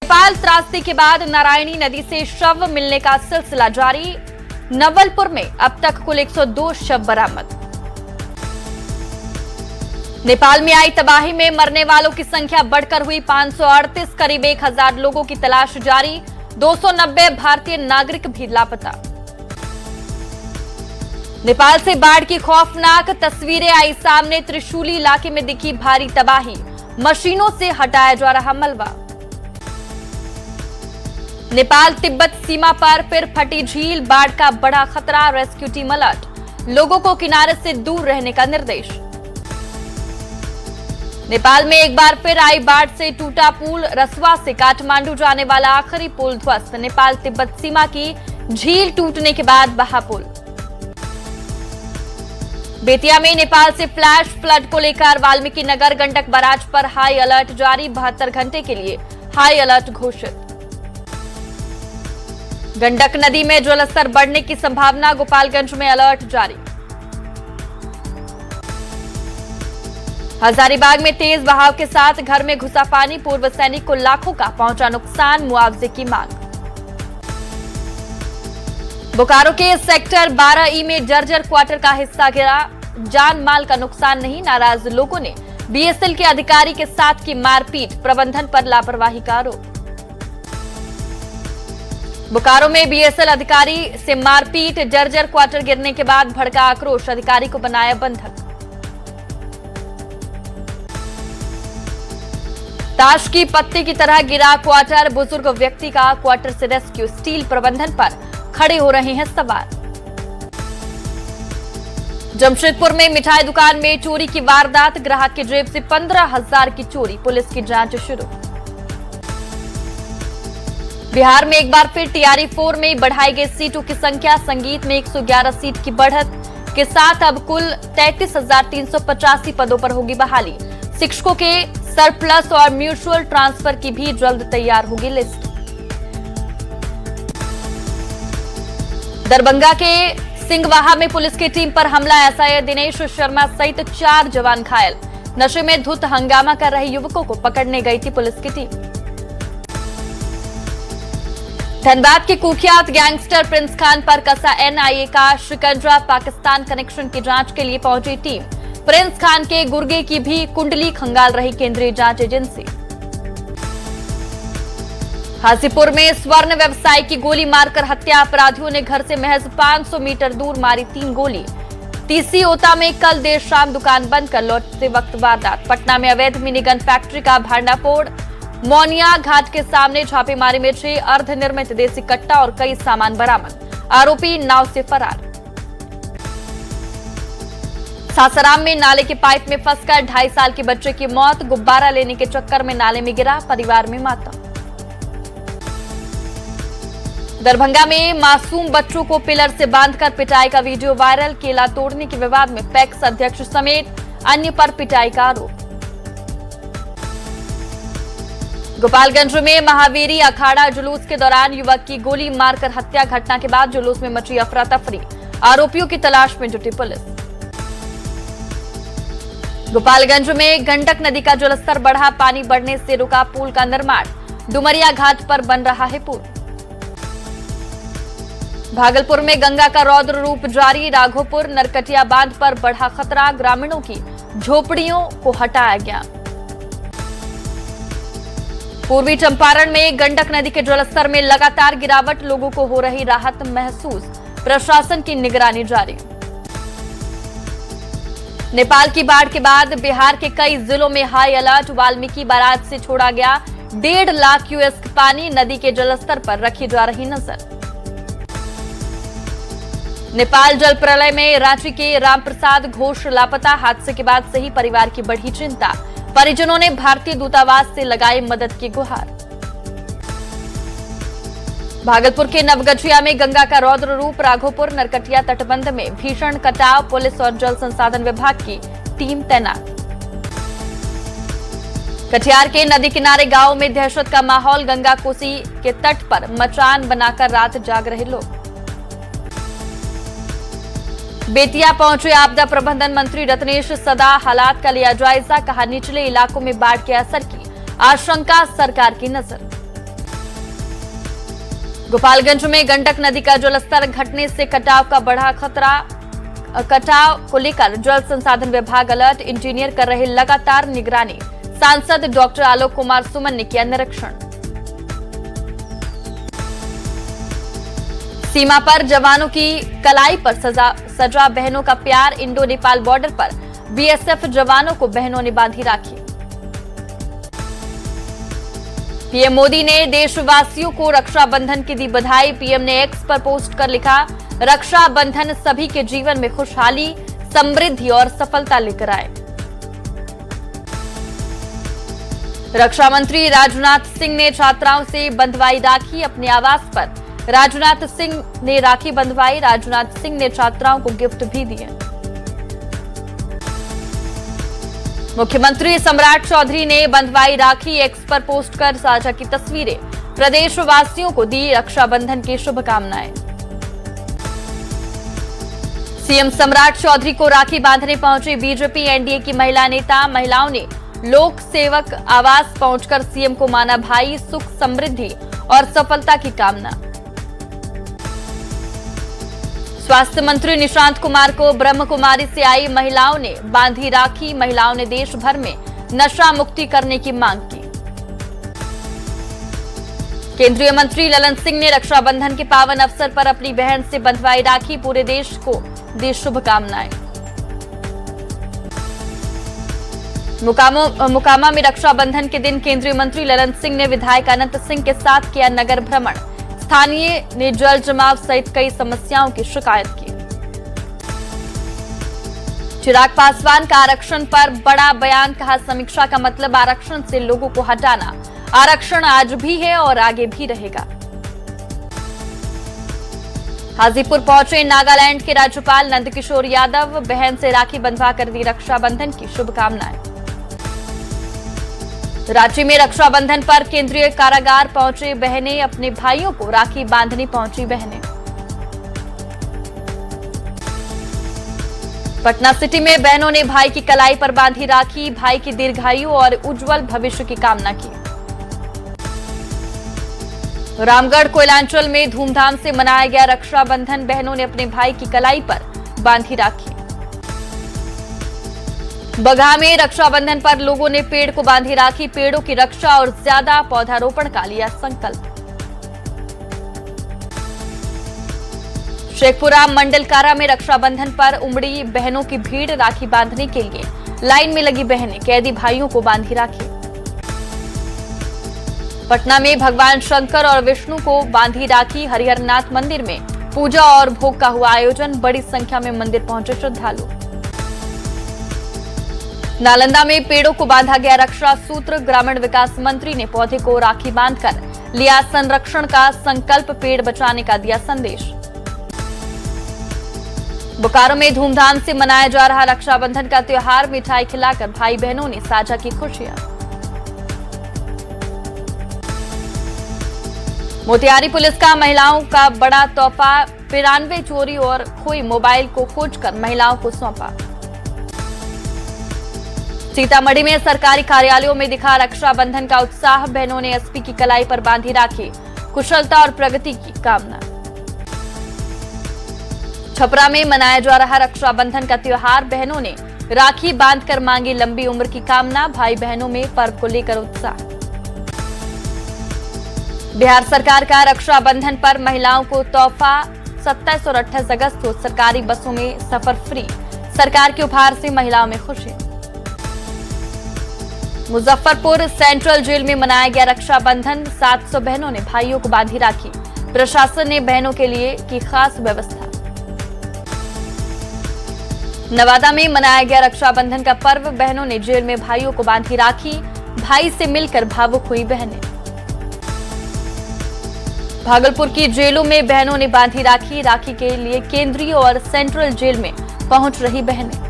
नेपाल त्रासदी के बाद नारायणी नदी से शव मिलने का सिलसिला जारी। नवलपुर में अब तक कुल 102 शव बरामद। नेपाल में आई तबाही में मरने वालों की संख्या बढ़कर हुई 538, करीब 1000 लोगों की तलाश जारी। 290 भारतीय नागरिक भी लापता। नेपाल से बाढ़ की खौफनाक तस्वीरें आई सामने। त्रिशूली इलाके में दिखी भारी तबाही, मशीनों से हटाया जा रहा मलबा। नेपाल तिब्बत सीमा पर फिर फटी झील, बाढ़ का बड़ा खतरा, रेस्क्यू टीम अलर्ट, लोगों को किनारे से दूर रहने का निर्देश। नेपाल में एक बार फिर आई बाढ़ से टूटा पुल, रसवा से काठमांडू जाने वाला आखिरी पुल ध्वस्त। नेपाल तिब्बत सीमा की झील टूटने के बाद बहा पुल। बेतिया में नेपाल से फ्लैश फ्लड को लेकर वाल्मीकि नगर गंडक बराज पर हाई अलर्ट जारी। 72 घंटे के लिए हाई अलर्ट घोषित। गंडक नदी में जलस्तर बढ़ने की संभावना, गोपालगंज में अलर्ट जारी। हजारीबाग में तेज बहाव के साथ घर में घुसा पानी, पूर्व सैनिक को लाखों का पहुंचा नुकसान, मुआवजे की मांग। बोकारो के सेक्टर 12E में जर्जर क्वार्टर का हिस्सा गिरा, जान माल का नुकसान नहीं, नाराज लोगों ने बीएसएल के अधिकारी के साथ की मारपीट, प्रबंधन पर लापरवाही का आरोप। बोकारो में बीएसएल अधिकारी से मारपीट, जर्जर क्वार्टर गिरने के बाद भड़का आक्रोश, अधिकारी को बनाया बंधक। ताश की पत्ती की तरह गिरा क्वार्टर, बुजुर्ग व्यक्ति का क्वार्टर से रेस्क्यू, स्टील प्रबंधन पर खड़े हो रहे हैं सवाल। जमशेदपुर में मिठाई दुकान में चोरी की वारदात, ग्राहक की जेब से 15,000 की चोरी, पुलिस की जांच शुरू। बिहार में एक बार फिर टीआरई 4 में बढ़ाई गई सीटों की संख्या, संगीत में 111 सीट की बढ़त के साथ अब कुल 33,385 पदों पर होगी बहाली। शिक्षकों के सरप्लस और म्यूचुअल ट्रांसफर की भी जल्द तैयार होगी लिस्ट। दरभंगा के सिंगवाहा में पुलिस की टीम पर हमला, एसआई दिनेश शर्मा सहित 4 जवान घायल। नशे में धुत हंगामा कर रहे युवकों को पकड़ने गई थी पुलिस की टीम। धनबाद के कुख्यात गैंगस्टर प्रिंस खान पर कसा एनआईए का शिकंजा, पाकिस्तान कनेक्शन की जांच के लिए पहुंची टीम। प्रिंस खान के गुर्गे की भी कुंडली खंगाल रही केंद्रीय जांच एजेंसी। हाजीपुर में स्वर्ण व्यवसायी की गोली मारकर हत्या, अपराधियों ने घर से महज 500 मीटर दूर मारी 3 गोली। तीसीओता में कल देर शाम दुकान बंद कर लौटते वक्त वारदात। पटना में अवैध मिनीगन फैक्ट्री का भांडाफोड़, मोनिया घाट के सामने छापेमारी में 6 अर्धनिर्मित देसी कट्टा और कई सामान बरामद, आरोपी नाव से फरार। सासाराम में नाले के पाइप में फंसकर 2.5 साल के बच्चे की मौत, गुब्बारा लेने के चक्कर में नाले में गिरा, परिवार में मातम। दरभंगा में मासूम बच्चों को पिलर से बांधकर पिटाई का वीडियो वायरल, केला तोड़ने के विवाद में पैक्स अध्यक्ष समेत अन्य पर पिटाई का आरोप। गोपालगंज में महावीरी अखाड़ा जुलूस के दौरान युवक की गोली मारकर हत्या, घटना के बाद जुलूस में मची अफरा तफरी, आरोपियों की तलाश में जुटी पुलिस। गोपालगंज में गंडक नदी का जलस्तर बढ़ा, पानी बढ़ने से रुका पुल का निर्माण, डुमरिया घाट पर बन रहा है पुल। भागलपुर में गंगा का रौद्र रूप जारी, राघोपुर नरकटिया बांध पर बढ़ा खतरा, ग्रामीणों की झोपड़ियों को हटाया गया। पूर्वी चंपारण में गंडक नदी के जलस्तर में लगातार गिरावट, लोगों को हो रही राहत महसूस, प्रशासन की निगरानी जारी। नेपाल की बाढ़ के बाद बिहार के कई जिलों में हाई अलर्ट, वाल्मीकि बराज से छोड़ा गया 1.5 लाख क्यूसेक पानी, नदी के जलस्तर पर रखी जा रही नजर। नेपाल जल प्रलय में रांची के रामप्रसाद घोष लापता, हादसे के बाद से ही परिवार की बढ़ी चिंता, परिजनों ने भारतीय दूतावास से लगाई मदद की गुहार। भागलपुर के नवगछिया में गंगा का रौद्र रूप, राघोपुर नरकटिया तटबंध में भीषण कटाव, पुलिस और जल संसाधन विभाग की टीम तैनात। कटिहार के नदी किनारे गांव में दहशत का माहौल, गंगा कोसी के तट पर मचान बनाकर रात जाग रहे लोग। बेतिया पहुंचे आपदा प्रबंधन मंत्री रत्नेश सदा, हालात का लिया जायजा, कहा निचले इलाकों में बाढ़ के असर की आशंका, सरकार की नजर। गोपालगंज में गंडक नदी का जलस्तर घटने से कटाव का बढ़ा खतरा। कटाव को लेकर जल संसाधन विभाग अलर्ट, इंजीनियर कर रहे लगातार निगरानी। सांसद डॉक्टर आलोक कुमार सुमन ने किया निरीक्षण। सीमा पर जवानों की कलाई पर सजा बहनों का प्यार। इंडो नेपाल बॉर्डर पर बीएसएफ जवानों को बहनों ने बांधी राखी। पीएम मोदी ने देशवासियों को रक्षाबंधन की दी बधाई। पीएम ने एक्स पर पोस्ट कर लिखा, रक्षाबंधन सभी के जीवन में खुशहाली, समृद्धि और सफलता लेकर आए। रक्षा मंत्री राजनाथ सिंह ने छात्राओं से बंधवाई राखी। अपने आवास पर राजनाथ सिंह ने राखी बंधवाई। राजनाथ सिंह ने छात्राओं को गिफ्ट भी दिए। मुख्यमंत्री सम्राट चौधरी ने बंधवाई राखी। एक्स पर पोस्ट कर साझा की तस्वीरें। प्रदेशवासियों को दी रक्षाबंधन की शुभकामनाएं। सीएम सम्राट चौधरी को राखी बांधने पहुंची बीजेपी एनडीए की महिला नेता। महिलाओं ने लोक सेवक आवास पहुंचकर सीएम को माना भाई। सुख, समृद्धि और सफलता की कामना। स्वास्थ्य मंत्री निशांत कुमार को ब्रह्म कुमारी से आई महिलाओं ने बांधी राखी। महिलाओं ने देश भर में नशा मुक्ति करने की मांग की। केंद्रीय मंत्री ललन सिंह ने रक्षाबंधन के पावन अवसर पर अपनी बहन से बंधवाई राखी। पूरे देश को दी शुभकामनाएं। मोकामा में रक्षाबंधन के दिन केंद्रीय मंत्री ललन सिंह ने विधायक अनंत सिंह के साथ किया नगर भ्रमण। स्थानीय ने जल जमाव सहित कई समस्याओं की शिकायत की। चिराग पासवान का आरक्षण पर बड़ा बयान। कहा, समीक्षा का मतलब आरक्षण से लोगों को हटाना। आरक्षण आज भी है और आगे भी रहेगा। हाजीपुर पहुंचे नागालैंड के राज्यपाल नंदकिशोर यादव। बहन से राखी बंधवा कर दी रक्षाबंधन की शुभकामनाएं। रांची में रक्षाबंधन पर केंद्रीय कारागार पहुंचे बहनें। अपने भाइयों को राखी बांधने पहुंची बहनें। पटना सिटी में बहनों ने भाई की कलाई पर बांधी राखी। भाई की दीर्घायु और उज्जवल भविष्य की कामना की। रामगढ़ कोयलांचल में धूमधाम से मनाया गया रक्षाबंधन। बहनों ने अपने भाई की कलाई पर बांधी राखी। बगहा में रक्षाबंधन पर लोगों ने पेड़ को बांधी राखी। पेड़ों की रक्षा और ज्यादा पौधारोपण का लिया संकल्प। शेखपुरा मंडलकारा में रक्षाबंधन पर उमड़ी बहनों की भीड़। राखी बांधने के लिए लाइन में लगी बहनें। कैदी भाइयों को बांधी राखी। पटना में भगवान शंकर और विष्णु को बांधी राखी। हरिहरनाथ मंदिर में पूजा और भोग का हुआ आयोजन। बड़ी संख्या में मंदिर पहुंचे श्रद्धालु। नालंदा में पेड़ों को बांधा गया रक्षा सूत्र। ग्रामीण विकास मंत्री ने पौधे को राखी बांधकर लिया संरक्षण का संकल्प। पेड़ बचाने का दिया संदेश। बोकारो में धूमधाम से मनाया जा रहा रक्षाबंधन का त्योहार। मिठाई खिलाकर भाई बहनों ने साझा की खुशियां। मोतिहारी पुलिस का महिलाओं का बड़ा तोहफा। 93 चोरी और खोई मोबाइल को खोजकर महिलाओं को सौंपा। सीतामढ़ी में सरकारी कार्यालयों में दिखा रक्षाबंधन का उत्साह। बहनों ने एसपी की कलाई पर बांधी राखी। कुशलता और प्रगति की कामना। छपरा में मनाया जा रहा रक्षाबंधन का त्योहार। बहनों ने राखी बांधकर मांगी लंबी उम्र की कामना। भाई बहनों में पर्व को लेकर उत्साह। बिहार सरकार का रक्षाबंधन पर महिलाओं को तोहफा। 27 और 28 अगस्त को सरकारी बसों में सफर फ्री। सरकार के उपहार से महिलाओं में खुशी। मुजफ्फरपुर सेंट्रल जेल में मनाया गया रक्षाबंधन। 700 बहनों ने भाइयों को बांधी राखी। प्रशासन ने बहनों के लिए की खास व्यवस्था। नवादा में मनाया गया रक्षाबंधन का पर्व। बहनों ने जेल में भाइयों को बांधी राखी। भाई से मिलकर भावुक हुई बहनें। भागलपुर की जेलों में बहनों ने बांधी राखी। राखी के लिए केंद्रीय और सेंट्रल जेल में पहुंच रही बहनें।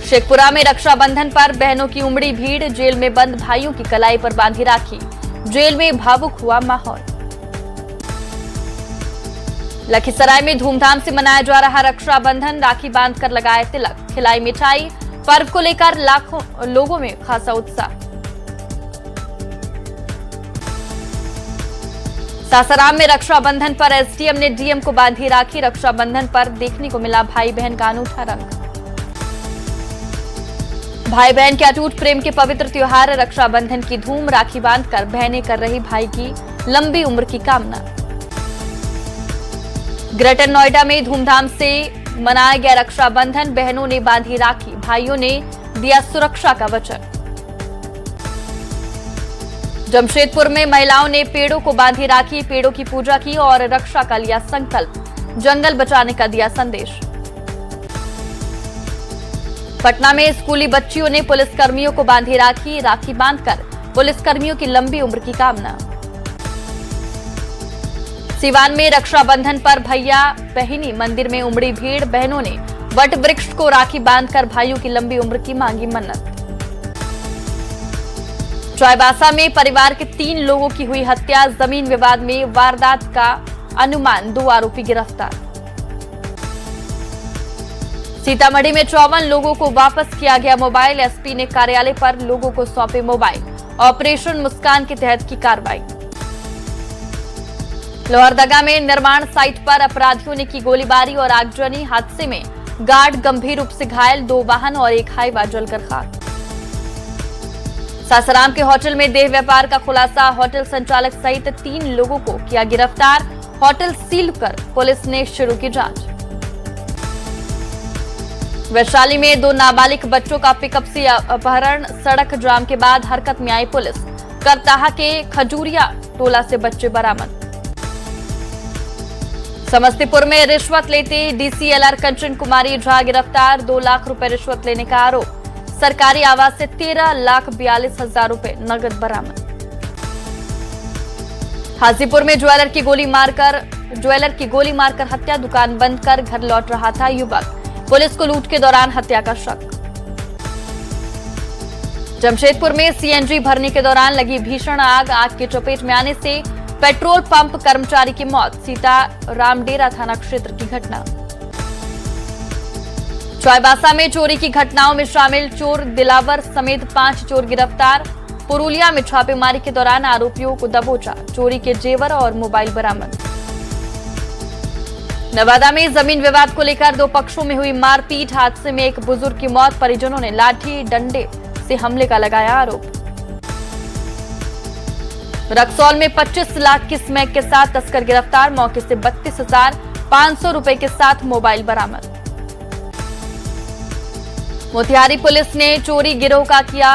शेखपुरा में रक्षाबंधन पर बहनों की उमड़ी भीड़। जेल में बंद भाइयों की कलाई पर बांधी राखी। जेल में भावुक हुआ माहौल। लखीसराय में धूमधाम से मनाया जा रहा रक्षाबंधन। राखी बांधकर लगाए तिलक, खिलाई मिठाई। पर्व को लेकर लाखों लोगों में खासा उत्साह। सासाराम में रक्षाबंधन पर एसडीएम ने डीएम को बांधी राखी। रक्षाबंधन पर देखने को मिला भाई बहन का अनूठा रंग। भाई बहन के अटूट प्रेम के पवित्र त्योहार रक्षाबंधन की धूम। राखी बांधकर बहनें कर रही भाई की लंबी उम्र की कामना। ग्रेटर नोएडा में धूमधाम से मनाया गया रक्षाबंधन। बहनों ने बांधी राखी, भाइयों ने दिया सुरक्षा का वचन। जमशेदपुर में महिलाओं ने पेड़ों को बांधी राखी, पेड़ों की पूजा की और रक्षा का लिया संकल्प। जंगल बचाने का दिया संदेश। पटना में स्कूली बच्चियों ने पुलिसकर्मियों को बांधी राखी, राखी बांधकर पुलिसकर्मियों की लंबी उम्र की कामना। सिवान में रक्षाबंधन पर भैया बहिनी मंदिर में उमड़ी भीड़। बहनों ने वट वृक्ष को राखी बांधकर भाइयों की लंबी उम्र की मांगी मन्नत। चाईबासा में परिवार के 3 लोगों की हुई हत्या। जमीन विवाद में वारदात का अनुमान, 2 आरोपी गिरफ्तार। सीतामढ़ी में 54 लोगों को वापस किया गया मोबाइल। एसपी ने कार्यालय पर लोगों को सौंपे मोबाइल। ऑपरेशन मुस्कान के तहत की कार्रवाई। लोहरदगा में निर्माण साइट पर अपराधियों ने की गोलीबारी और आगजनी। हादसे में गार्ड गंभीर रूप से घायल, 2 वाहन और 1 हाईवा जलकर खाक। सासाराम के होटल में देह व्यापार का खुलासा। होटल संचालक सहित 3 लोगों को किया गिरफ्तार। होटल सील कर पुलिस ने शुरू की जांच। वैशाली में 2 नाबालिग बच्चों का पिकअप से अपहरण। सड़क जाम के बाद हरकत में आई पुलिस। करताहा के खजूरिया टोला से बच्चे बरामद। समस्तीपुर में रिश्वत लेते डीसीएलआर कंचन कुमारी झा गिरफ्तार। 2 लाख रुपए रिश्वत लेने का आरोप। सरकारी आवास से 13,42,000 रुपए नगद बरामद। हाजीपुर में ज्वेलर की गोली मारकर हत्या। दुकान बंद कर घर लौट रहा था युवक। पुलिस को लूट के दौरान हत्या का शक। जमशेदपुर में सीएनजी भरने के दौरान लगी भीषण आग। आग की चपेट में आने से पेट्रोल पंप कर्मचारी की मौत। सीतारामडेरा थाना क्षेत्र की घटना। चाईबासा में चोरी की घटनाओं में शामिल चोर दिलावर समेत 5 चोर गिरफ्तार। पुरुलिया में छापेमारी के दौरान आरोपियों को दबोचा। चोरी के जेवर और मोबाइल बरामद। नवादा में जमीन विवाद को लेकर 2 पक्षों में हुई मारपीट। हादसे में एक बुजुर्ग की मौत। परिजनों ने लाठी डंडे से हमले का लगाया आरोप। रक्सौल में 25 लाख की स्मैक के साथ तस्कर गिरफ्तार। मौके से 32,500 रुपए के साथ मोबाइल बरामद। मोतिहारी पुलिस ने चोरी गिरोह का किया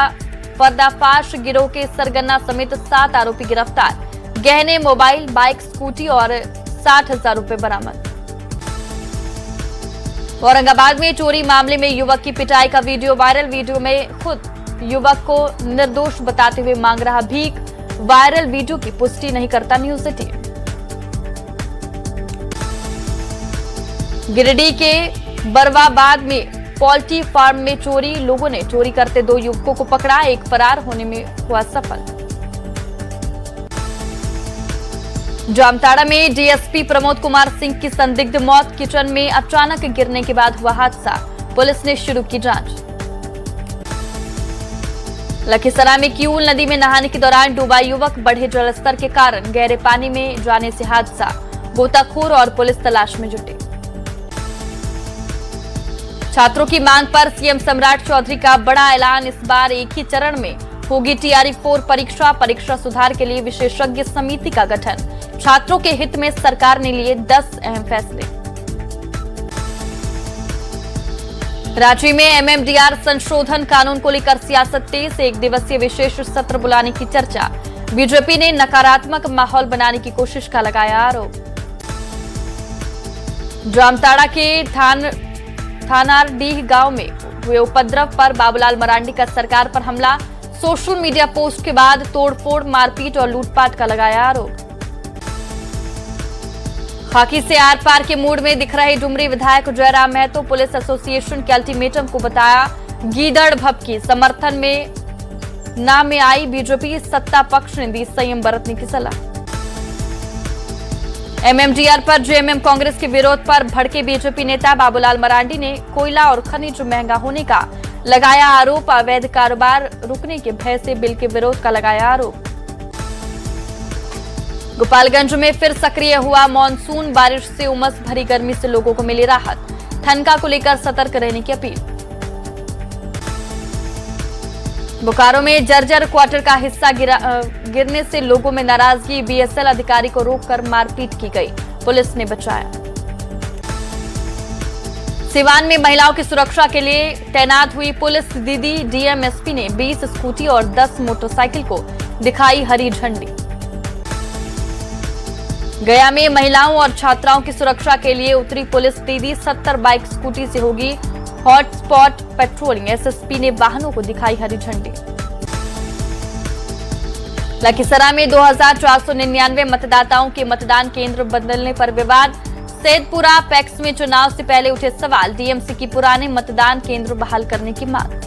पर्दाफाश। गिरोह के सरगना समेत 7 आरोपी गिरफ्तार। गहने, मोबाइल, बाइक, स्कूटी और 60,000 रुपए बरामद। औरंगाबाद में चोरी मामले में युवक की पिटाई का वीडियो वायरल। वीडियो में खुद युवक को निर्दोष बताते हुए मांग रहा भीख। वायरल वीडियो की पुष्टि नहीं करता न्यूज 18। गिरिडीह के बरवाबाद में पोल्ट्री फार्म में चोरी। लोगों ने चोरी करते 2 युवकों को पकड़ा। एक फरार होने में हुआ सफल। जामताड़ा में डीएसपी प्रमोद कुमार सिंह की संदिग्ध मौत। किचन में अचानक गिरने के बाद हुआ हादसा। पुलिस ने शुरू की जांच। लखीसराय में किऊल नदी में नहाने के दौरान डूबा युवक। बढ़े जलस्तर के कारण गहरे पानी में जाने से हादसा। गोताखोर और पुलिस तलाश में जुटे। छात्रों की मांग पर सीएम सम्राट चौधरी का बड़ा ऐलान। इस बार एक ही चरण में होगी टीआरई 4 परीक्षा। परीक्षा सुधार के लिए विशेषज्ञ समिति का गठन। छात्रों के हित में सरकार ने लिए 10 अहम फैसले। रांची में एमएमडीआर संशोधन कानून को लेकर सियासत तेज। 1 दिवसीय विशेष सत्र बुलाने की चर्चा। बीजेपी ने नकारात्मक माहौल बनाने की कोशिश का लगाया आरोप। जामताड़ा के थानारडीह गांव में हुए उपद्रव पर बाबूलाल मरांडी का सरकार पर हमला। सोशल मीडिया पोस्ट के बाद तोड़फोड़, मारपीट और लूटपाट का लगाया आरोप। खाकी से आर पार के मूड में दिख रहे डुमरी विधायक जयराम महतो। पुलिस एसोसिएशन के अल्टीमेटम को बताया गीदड़ भभकी। समर्थन में ना में आई बीजेपी। सत्ता पक्ष ने दी संयम बरतने की सलाह। एमएमडीआर पर जेएमएम कांग्रेस के विरोध पर भड़के बीजेपी नेता बाबूलाल मरांडी ने कोयला और खनिज महंगा होने का लगाया आरोप। अवैध कारोबार रुकने के भय से बिल के विरोध का लगाया आरोप। गोपालगंज में फिर सक्रिय हुआ मॉनसून। बारिश से उमस भरी गर्मी से लोगों को मिली राहत। ठनका को लेकर सतर्क रहने की अपील। बोकारो में जर्जर क्वार्टर का हिस्सा गिरने से लोगों में नाराजगी। बीएसएल अधिकारी को रोककर मारपीट की गई, पुलिस ने बचाया। सिवान में महिलाओं की सुरक्षा के लिए तैनात हुई पुलिस दीदी। डीएम एसपी ने 20 स्कूटी और 10 मोटरसाइकिल को दिखाई हरी झंडी। गया में महिलाओं और छात्राओं की सुरक्षा के लिए उतरी पुलिस दीदी। 70 बाइक स्कूटी से होगी हॉटस्पॉट पेट्रोलिंग। एसएसपी ने वाहनों को दिखाई हरी झंडी। लखीसराय में 2499 मतदाताओं के मतदान केंद्र बदलने पर विवाद। सैदपुरा पैक्स में चुनाव से पहले उठे सवाल। डीएमसी की पुराने मतदान केंद्र बहाल करने की मांग।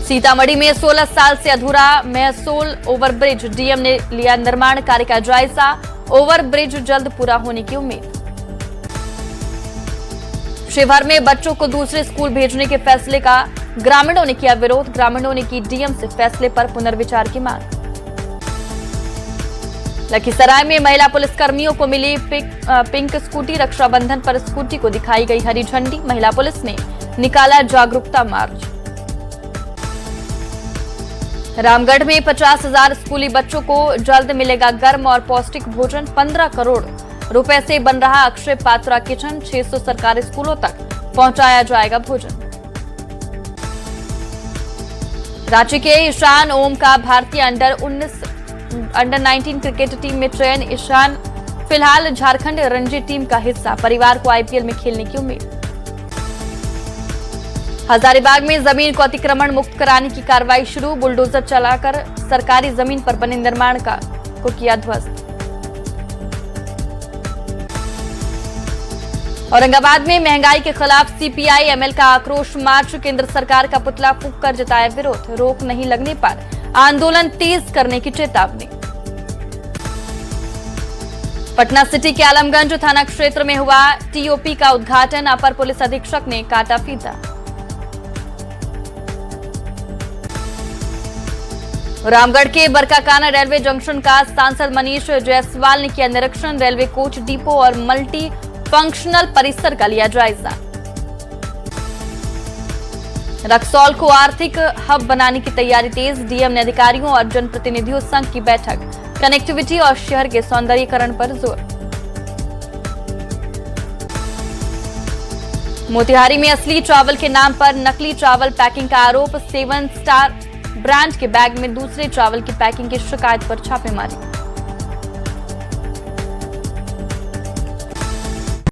सीतामढ़ी में 16 साल से अधूरा महसूल ओवरब्रिज। डीएम ने लिया निर्माण कार्य का जायजा। ओवरब्रिज जल्द पूरा होने की उम्मीद। शिवहर में बच्चों को दूसरे स्कूल भेजने के फैसले का ग्रामीणों ने किया विरोध। ग्रामीणों ने की डीएम से फैसले पर पुनर्विचार की मांग। लखीसराय में महिला पुलिसकर्मियों को मिली पिंक स्कूटी। रक्षाबंधन पर स्कूटी को दिखाई गई हरी झंडी। महिला पुलिस ने निकाला जागरूकता मार्च। रामगढ़ में 50,000 स्कूली बच्चों को जल्द मिलेगा गर्म और पौष्टिक भोजन। 15 करोड़ रुपए से बन रहा अक्षय पात्रा किचन। 600 सरकारी स्कूलों तक पहुंचाया जाएगा भोजन। रांची के ईशान ओम का भारतीय अंडर 19 क्रिकेट टीम में चयन। ईशान फिलहाल झारखंड रणजी टीम का हिस्सा। परिवार को आईपीएल में खेलने की उम्मीद। हजारीबाग में जमीन को अतिक्रमण मुक्त कराने की कार्रवाई शुरू। बुलडोजर चलाकर सरकारी जमीन पर बने निर्माण को किया ध्वस्त। औरंगाबाद में महंगाई के खिलाफ सीपीआई एमएल का आक्रोश मार्च। केंद्र सरकार का पुतला फूंक कर जताया विरोध। रोक नहीं लगने पर आंदोलन तेज करने की चेतावनी। पटना सिटी के आलमगंज थाना क्षेत्र में हुआ टीओपी का उद्घाटन। अपर पुलिस अधीक्षक ने काटा फीता। रामगढ़ के बरकाकाना रेलवे जंक्शन का सांसद मनीष जायसवाल ने किया निरीक्षण। रेलवे कोच डिपो और मल्टी फंक्शनल परिसर का लिया जायजा। रक्सौल को आर्थिक हब बनाने की तैयारी तेज। डीएम ने अधिकारियों और जनप्रतिनिधियों संघ की बैठक। कनेक्टिविटी और शहर के सौंदर्यीकरण पर जोर। मोतिहारी में असली चावल के नाम पर नकली चावल पैकिंग का आरोप। 7 स्टार ब्रांड के बैग में दूसरे चावल की पैकिंग की शिकायत पर छापेमारी।